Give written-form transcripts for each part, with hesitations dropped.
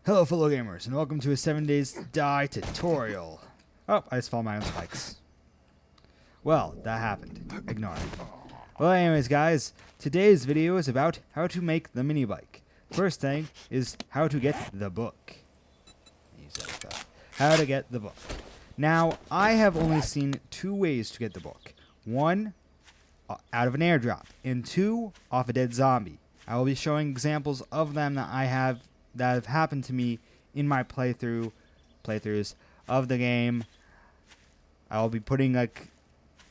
Hello fellow gamers, and welcome to a 7 days to die tutorial. Oh, I just fell on my own spikes. Well, that happened. Ignore it. Well anyways guys, today's video is about how to make the mini bike. First thing is how to get the book. Use that stuff. How to get the book. Now, I have only seen two ways to get the book. One, out of an airdrop, and two, off a dead zombie. I will be showing examples of them that have happened to me in my playthroughs of the game. I will be putting like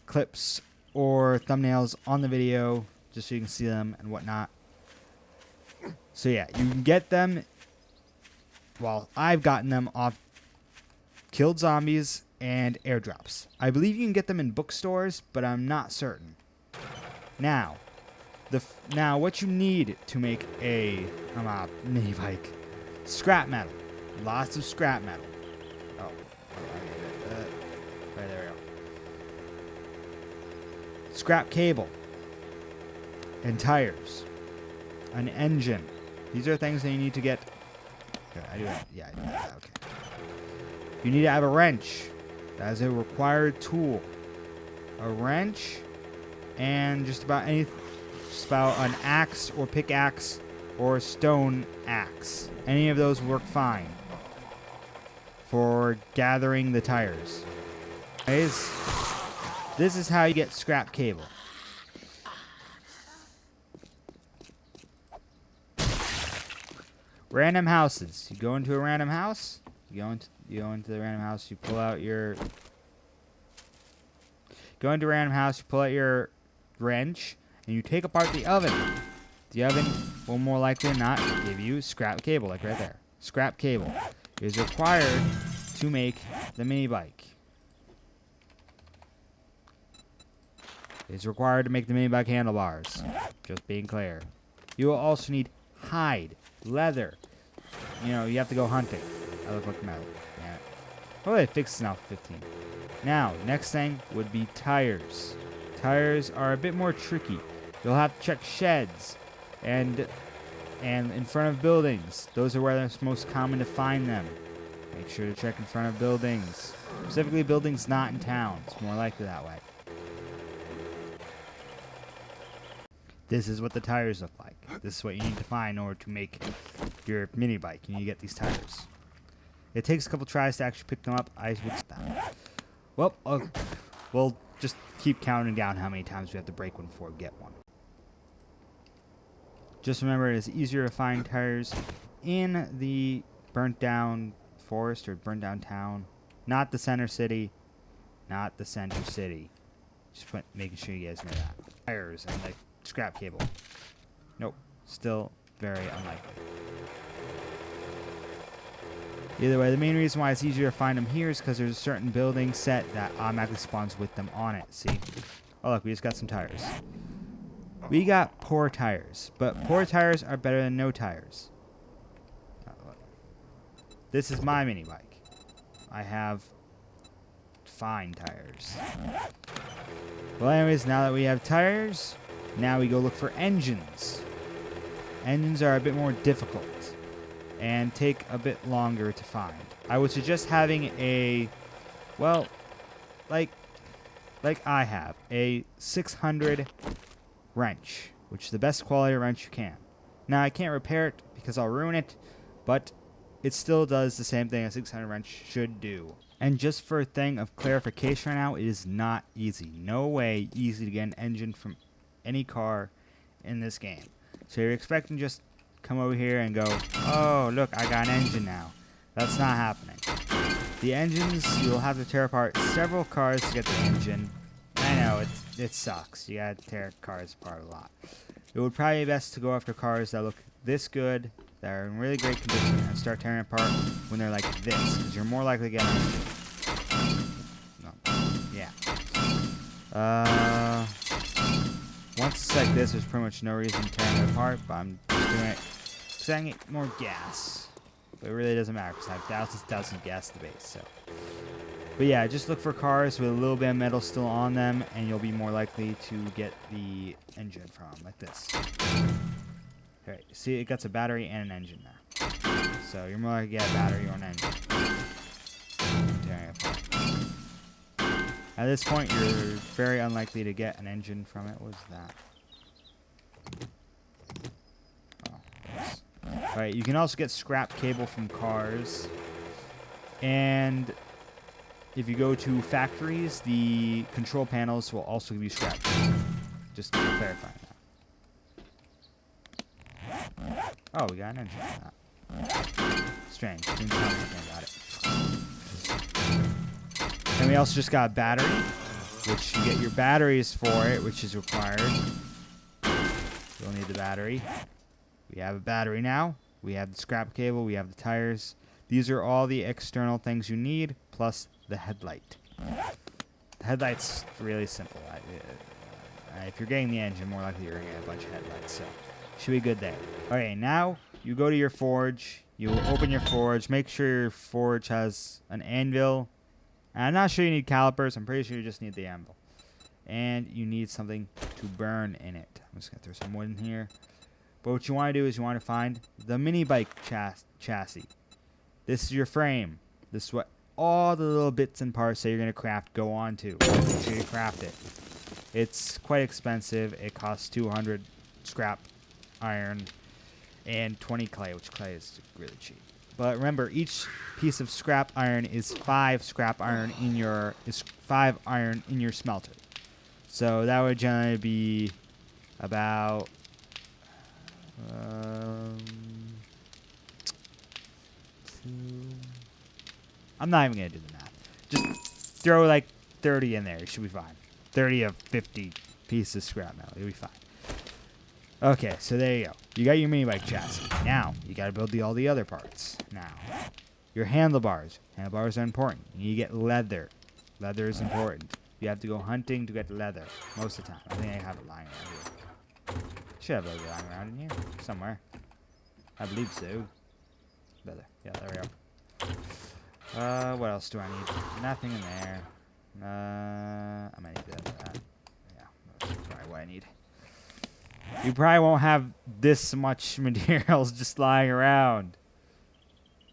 clips or thumbnails on the video just so you can see them and whatnot. So yeah, you can get them. Well, I've gotten them off killed zombies and airdrops. I believe you can get them in bookstores, but I'm not certain. Now, what you need to make a mini bike: scrap metal, lots of scrap metal. Oh, right, there we go. Scrap cable and tires, an engine. These are things that you need to get. Okay, I do that. Yeah, I do that. Okay. You need to have a wrench. That is a required tool. A wrench and just about anything. Just about an axe or pickaxe or a stone axe. Any of those work fine for gathering the tires. Anyways, this is how you get scrap cable. Random houses. You go into a random house. You go into the random house. You pull out your. Go into a random house. You pull out your wrench. And you take apart the oven. The oven will more likely than not give you scrap cable, like right there. Scrap cable is required to make the mini bike. It's required to make the mini bike handlebars. Just being clear. You will also need hide, leather. You know, you have to go hunting. I look like metal. Yeah. Oh, they fixed it now. 15. Now, next thing would be tires. Tires are a bit more tricky. You'll have to check sheds and in front of buildings. Those are where it's most common to find them. Make sure to check in front of buildings. Specifically buildings not in town. It's more likely that way. This is what the tires look like. This is what you need to find in order to make your mini bike. You need to get these tires. It takes a couple tries to actually pick them up. I would stop. Well, we'll just keep counting down how many times we have to break one before we get one. Just remember, it is easier to find tires in the burnt down forest or burnt down town. Not the center city. Not the center city. Just making sure you guys know that. Tires and like scrap cable. Nope. Still very unlikely. Either way, the main reason why it's easier to find them here is because there's a certain building set that automatically spawns with them on it. See? Oh look, we just got some tires. We got poor tires, but poor tires are better than no tires. This is my mini bike. I have fine tires. Well anyways, now that we have tires, now we go look for engines. Engines are a bit more difficult and take a bit longer to find. I would suggest having a, well, like I have, a 600 wrench, which is the best quality wrench you can. Now I can't repair it because I'll ruin it, but it still does the same thing a 600 wrench should do. And just for a thing of clarification right now, it is not easy. No way easy to get an engine from any car in this game. So you're expecting just come over here and go, oh look, I got an engine now. That's not happening. The engines, you'll have to tear apart several cars to get the engine. I know, it sucks. You gotta tear cars apart a lot. It would probably be best to go after cars that look this good, that are in really great condition, and start tearing apart when they're like this, because you're more likely to get an engine. No. Yeah. Once it's like this, there's pretty much no reason to tear it apart, but I'm just doing it because I can get more gas. But it really doesn't matter because I have thousands of gas to base, so. But yeah, just look for cars with a little bit of metal still on them, and you'll be more likely to get the engine from, like this. Alright, see, it got a battery and an engine now. So you're more likely to get a battery or an engine. Tearing it apart. At this point, you're very unlikely to get an engine from it. What is that? Alright, you can also get scrap cable from cars. And if you go to factories, the control panels will also give you scrap cable. Just clarifying that. Oh, we got an engine for that. Strange. Didn't tell me anything about it. And we also just got a battery, which you get your batteries for it, which is required. You'll need the battery. We have a battery now. We have the scrap cable. We have the tires. These are all the external things you need, plus the headlight. The headlight's really simple. If you're getting the engine, more likely you're going to get a bunch of headlights, so should be good there. Okay, now you go to your forge. You open your forge. Make sure your forge has an anvil. And I'm not sure you need calipers. I'm pretty sure you just need the anvil. And you need something to burn in it. I'm just going to throw some wood in here. But what you want to do is you want to find the minibike chassis. This is your frame. This is what all the little bits and parts that you're going to craft go on to. Make sure you craft it. It's quite expensive. It costs 200 scrap iron and 20 clay, which clay is really cheap. But remember, each piece of scrap iron is 5 scrap iron in your 5 iron in your smelter. So that would generally be about I'm not even gonna do the math. Just throw like 30 in there. You should be fine. 30 of 50 pieces of scrap metal. You'll be fine. Okay, so there you go. You got your minibike chassis. Now, you got to build all the other parts. Now, your handlebars. Handlebars are important. You need to get leather. Leather is important. You have to go hunting to get leather most of the time. I think I have it lying around here. Should have leather lying around in here somewhere. I believe so. Leather. Yeah, there we go. What else do I need? Nothing in there. I might need that. Yeah, that's probably what I need. You probably won't have this much materials just lying around.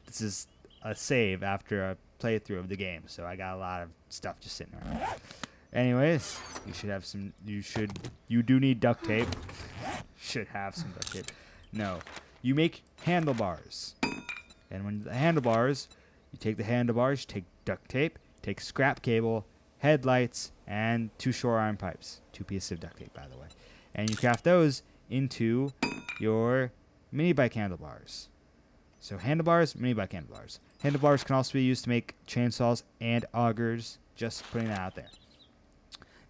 This is a save after a playthrough of the game, so I got a lot of stuff just sitting around. Anyways, you should have some. You do need duct tape. Should have some duct tape. No, you make handlebars, and when the handlebars, you take the handlebars, you take duct tape, take scrap cable, headlights, and 2 short iron pipes. 2 pieces of duct tape, by the way. And you craft those into your minibike handlebars. So handlebars, minibike handlebars. Handlebars can also be used to make chainsaws and augers. Just putting that out there.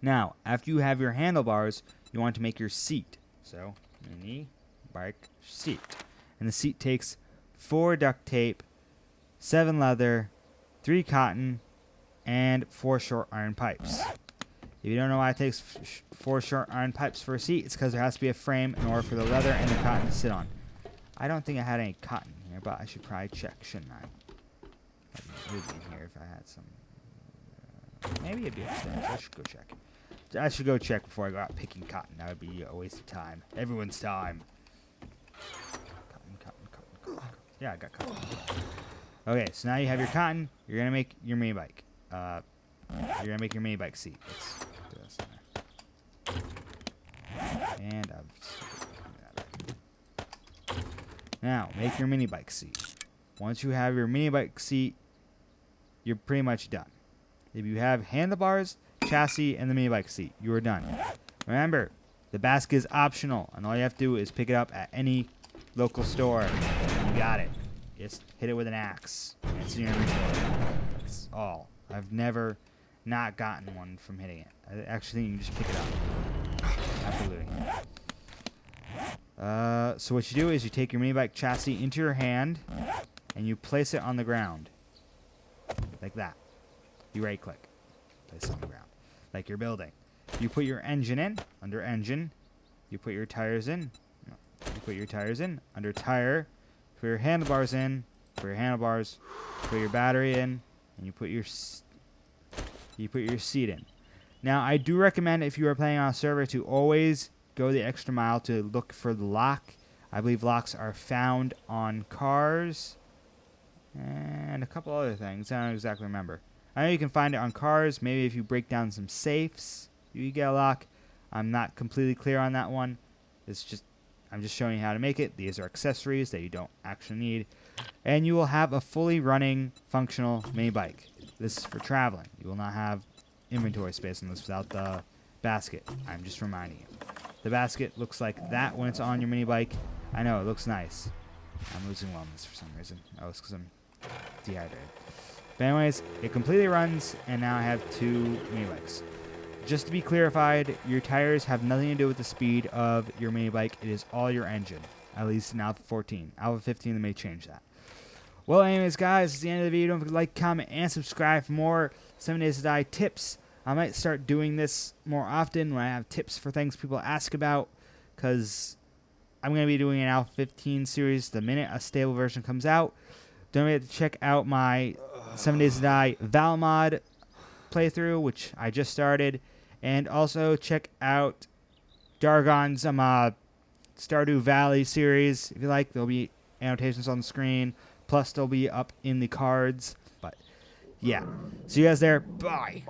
Now, after you have your handlebars, you want to make your seat. So, minibike seat. And the seat takes 4 duct tape, 7 leather, 3 cotton, and 4 short iron pipes. If you don't know why it takes 4 short iron pipes for a seat, it's because there has to be a frame in order for the leather and the cotton to sit on. I don't think I had any cotton here, but I should probably check, shouldn't I? It would be in here if I had some. Maybe it'd be upstairs. I should go check. I should go check before I go out picking cotton. That would be a waste of time. Everyone's time. Cotton. Yeah, I got cotton. Okay, so now you have your cotton. You're going to make your mini bike. You're going to make your mini bike seat. Let's do this in there. And now, make your mini bike seat. Once you have your mini bike seat, you're pretty much done. If you have handlebars, chassis, and the mini bike seat, you are done. Remember, the basket is optional, and all you have to do is pick it up at any local store. You got it. Just hit it with an axe. And it's in your inventory. That's all. I've never not gotten one from hitting it. I actually think you can just pick it up after looting it. So what you do is you take your mini bike chassis into your hand, and you place it on the ground. Like that. You right click. Place it on the ground. Like you're building. You put your engine in, under engine. You put your tires in. No, you put your tires in, under tire. Put your handlebars in, put your handlebars. Put your battery in, and you put your seat in. Now, I do recommend if you are playing on a server to always go the extra mile to look for the lock. I believe locks are found on cars And a couple other things. I don't exactly remember. I know you can find it on cars. Maybe if you break down some safes, you get a lock. I'm not completely clear on that one. I'm just showing you how to make it. These are accessories that you don't actually need. And you will have a fully running, functional mini bike. This is for traveling. You will not have inventory space on this without the basket. I'm just reminding you. The basket looks like that when it's on your mini bike. I know, it looks nice. I'm losing wellness for some reason. Oh, it's because I'm dehydrated. But anyways, it completely runs, and now I have 2 mini bikes. Just to be clarified, your tires have nothing to do with the speed of your mini bike. It is all your engine, at least in Alpha 14. Alpha 15, they may change that. Well, anyways, guys, it's the end of the video. Don't forget to like, comment, and subscribe for more 7 Days to Die tips. I might start doing this more often when I have tips for things people ask about, because I'm going to be doing an Alpha 15 series the minute a stable version comes out. Don't forget to check out my 7 Days to Die Val mod playthrough, which I just started. And also check out Dargon's Stardew Valley series. If you like, there'll be annotations on the screen. Plus, they'll be up in the cards. But, yeah. See you guys there. Bye.